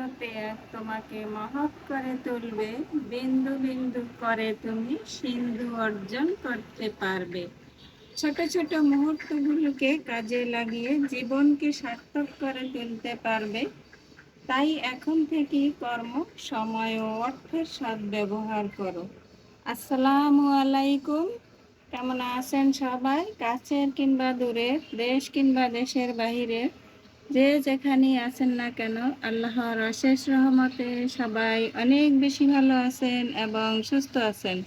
আদতে তোমাকে মহৎ করে তুলবে, বিন্দু বিন্দু করে তুমি সিন্ধু অর্জন করতে পারবে। ছোট ছোট মুহূর্তগুলোকে কাজে লাগিয়ে জীবনকে সার্থক করে তুলতে পারবে। তাই এখন থেকেই কর্ম, সময় ও অর্থের সদ্ব্যবহার করো। আসসালামু আলাইকুম। কেমন আছেন সবাই? কাছের কিংবা দূরের, দেশ কিংবা দেশের বাহিরে, যে যেখানেই আছেন না কেন, আল্লাহর অশেষ রহমতে সবাই অনেক বেশি ভালো আছেন এবং সুস্থ আছেন।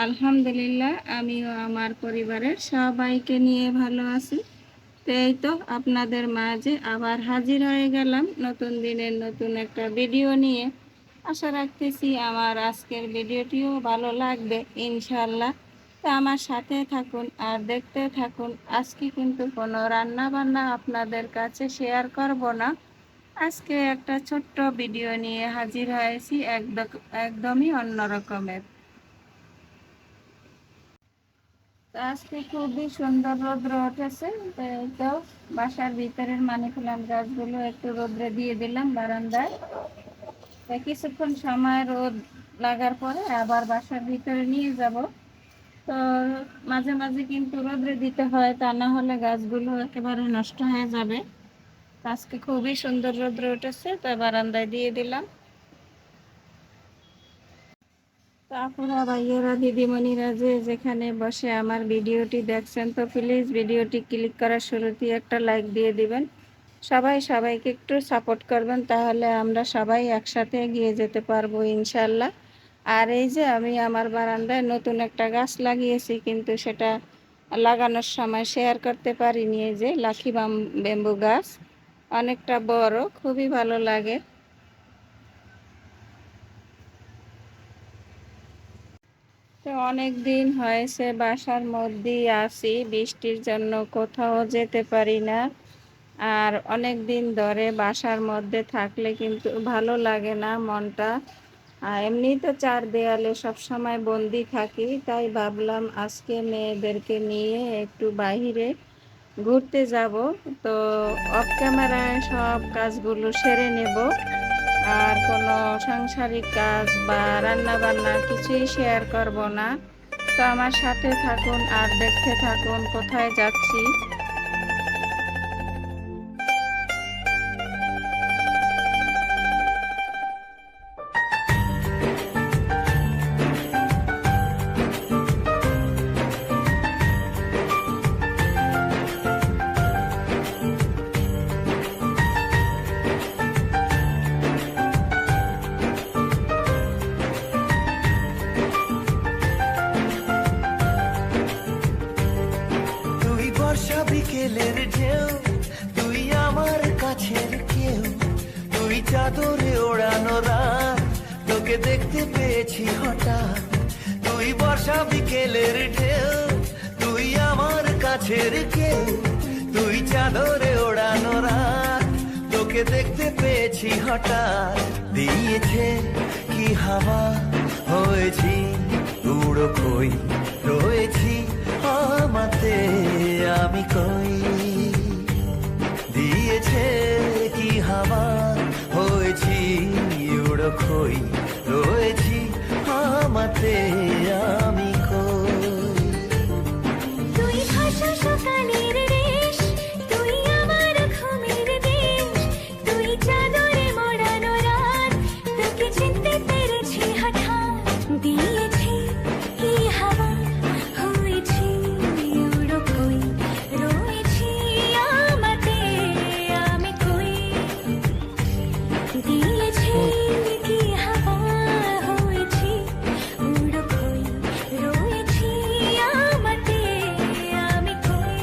আলহামদুলিল্লাহ, আমিও আমার পরিবারের সবাইকে নিয়ে ভালো আছি। এই তো আপনাদের মাঝে আবার হাজির হয়ে গেলাম নতুন দিনের নতুন একটা ভিডিও নিয়ে। আশা রাখতেছি আমার আজকের ভিডিওটিও ভালো লাগবে ইনশাল্লাহ। তো আমার সাথে থাকুন আর দেখতে থাকুন। আজকে কিন্তু কোনো রান্না বান্না আপনাদের কাছে শেয়ার করব না। আজকে একটা ছোট্ট ভিডিও নিয়ে হাজির হয়েছি, একদমই অন্য রকমের। তো আজকে খুবই সুন্দর রৌদ্র উঠেছে। তো বাসার ভিতরের মানি প্লান্ট গাছগুলো একটু রোদ্রে দিয়ে দিলাম বারান্দায়। কিছুক্ষণ সময় রোদ লাগার পরে আবার বাসার ভিতরে নিয়ে যাব। তো মাঝে মাঝে কিন্তু রোদ্রে দিতে হয়, তা না হলে গাছগুলো একেবারে নষ্ট হয়ে যাবে। আজকে খুবই সুন্দর রোদ্র উঠেছে, তাই বারান্দায় দিয়ে দিলাম। তারপরে ভাইয়েরা দিদিমণিরা যে যেখানে বসে আমার ভিডিওটি দেখছেন, তো প্লিজ ভিডিওটি ক্লিক করার শুরুতেই একটা লাইক দিয়ে দিবেন। সবাই সবাইকে একটু সাপোর্ট করবেন, তাহলে আমরা সবাই একসাথে এগিয়ে যেতে পারবো ইনশাল্লাহ। আর এই যে আমি আমার বারান্দায় নতুন একটা গাছ লাগিয়েছি, কিন্তু সেটা লাগানোর সময় শেয়ার করতে পারিনি। এই যে লাকি ব্যাম্বু গাছ, অনেকটা বড়, খুবই ভালো লাগে। তো অনেক দিন হয়েছে বাসার মধ্যেই আছি, বৃষ্টির জন্য কোথাও যেতে পারি না। আর অনেক দিন ধরে বাসার মধ্যে থাকলে কিন্তু ভালো লাগে না মনটা। এমনি তো চার দেয়ালে সব সময় বন্দি থাকি, তাই ভাবলাম আজকে মেয়েদেরকে নিয়ে একটু বাইরে ঘুরতে যাব। তো অফ ক্যামেরায় সব কাজগুলো সেরে নেব, আর কোনো সাংসারিক কাজ বা রান্না বান্না কিছুই শেয়ার করব না। তো আমার সাথে থাকুন আর দেখতে থাকুন কোথায় যাচ্ছি। তুই বর্ষা বিকেলের ঢেউ, তুই আমার কাছের কেউ, তুই চাদরে ওড়ানো রাত, তোকে দেখতে পেয়েছি হঠাৎ। তুই বর্ষা বিকেলের ঢেউ, তুই আমার কাছের কেউ, তুই চাদরে ওড়ানো রাত, তোকে দেখতে পেয়েছি হঠাৎ। দিয়েছে কি হাওয়া, হয়েছি উড়ো কই, রয়েছি আমাতে আমি কই। দিয়েছে কি হাওয়া, হয়েছি উড়ো কই, রয়েছি আমাতে আমি কই। তুই ভাষা সকালের দেশ, তুই আমার ঘুমের দেশ, তুই চাদরে মোড়ানো রাত, তোকে চিনতে পেরেছি হঠাৎ। দিয়েছি কি হাওয়া, হয়েছি উড়ো কই, রয়েছি আমাতে আমি কই। দিয়েছি কি হাওয়া, হয়েছি উড়ো কই, রয়েছি আমাতে আমি কই।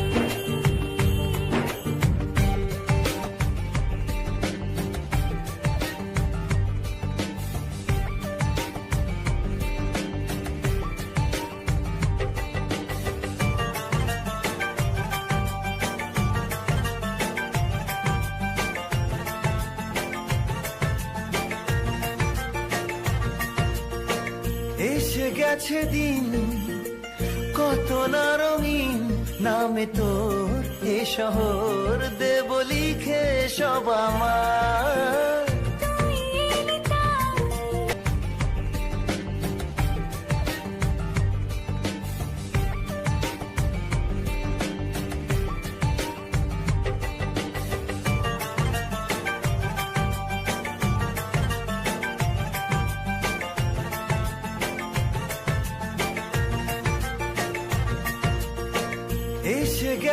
এসে গেছে দিন কত না রঙিন, নামে তোর এ শহর দেব লিখে সব আমার। তুই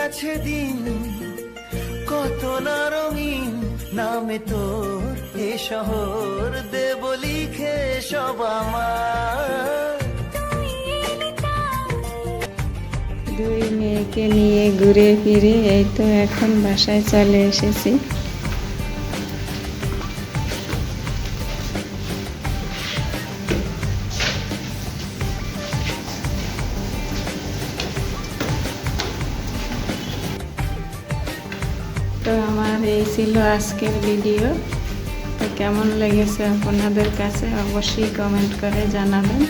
গেছে দিন কত না রঙিন নামে তোর এ শহর দেব লিখে সব আমার দুই মেয়েকে নিয়ে ঘুরে ফিরে এই তো এখন বাসায় চলে এসেছি। তো আমার এই ছিল আজকের ভিডিও। তো কেমন লেগেছে আপনাদের কাছে অবশ্যই কমেন্ট করে জানাবেন।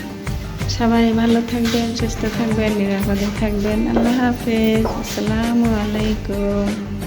সবাই ভালো থাকবেন, সুস্থ থাকবেন, নিরাপদে থাকবেন। আল্লাহ হাফেজ, আসসালামু আলাইকুম।